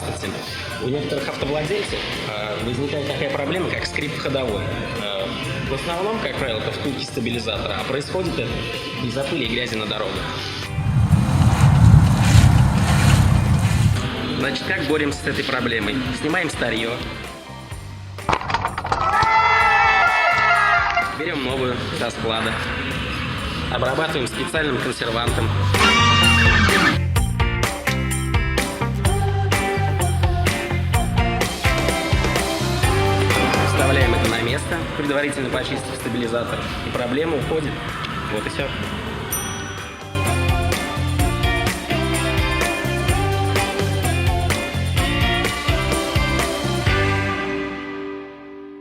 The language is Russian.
Здравствуйте. У некоторых автовладельцев возникает такая проблема, как скрип ходовой. В основном, как правило, это втулки стабилизатора, а происходит это из-за пыли и грязи на дорогах. Значит, как боремся с этой проблемой? Снимаем старье. Берем новую со склада. Обрабатываем специальным консервантом. Вставляем это на место, предварительно почистив стабилизатор, и проблема уходит. Вот и все.